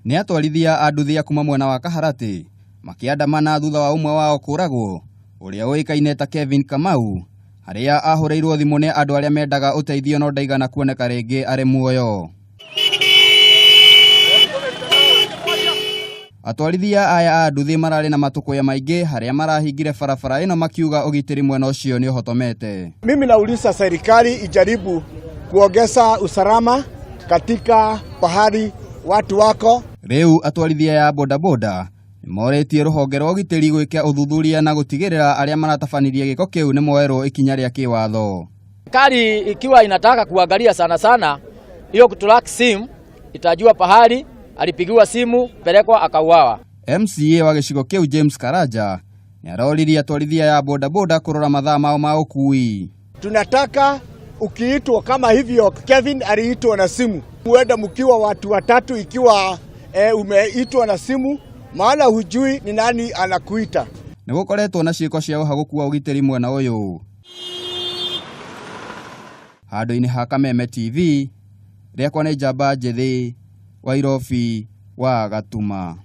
Nĩ atwarithia a nduthi kuma mwena wa Kaharati makiandamana thutha wa umwe wao kũragwo ũrĩa ũĩkaine ta Kevin Kamau, harĩa ahũrĩirwo thimũ nĩ andũ arĩa mendaga ũteithio no ndaigana kuoneka rĩngĩ arĩ muoyo. Atwarithia aya a nduthi mararĩ na matũkũya maingĩ harĩa marahingire barabara ĩno makiuga ũgitĩri mwena ũcio nĩ ũhotomete. Mimi nauliza serikali ijaribu kuongeza usalama katika pahali watu wako. Rĩu atwarithia ya bodaboda nĩmoretie rũhonge rwa ũgitĩri gwĩka ũthuthuria na gũtigĩrĩra arĩa maratabanirie gĩko kĩu nĩ moerwo ikinya rĩa kĩwatho. Serikali ikiwa inataka kuangalia sana hiyo kutrack simu, itajua pahali alipigiwa simu, pelekwa akauawa. MCA wa gĩcigo kĩu James Karaja nĩaroririe atwarithia ya bodaboda kurora mathaa mao ma ũkui. Tunataka ukiitwa kama hivyo Kevin aliitwa na simu, muende mkiwa watu watatu, ikiwa umeitwa na simu maana hujui ni nani anakuita. Nĩgũkoretwo na ciĩko cia ũhagũku wa ũgitĩri mwena ũyũ. Handũ-inĩ ha Kameme TV, rĩakwa nĩ Njamba Njĩthĩ, Wairobi wa Gatuma.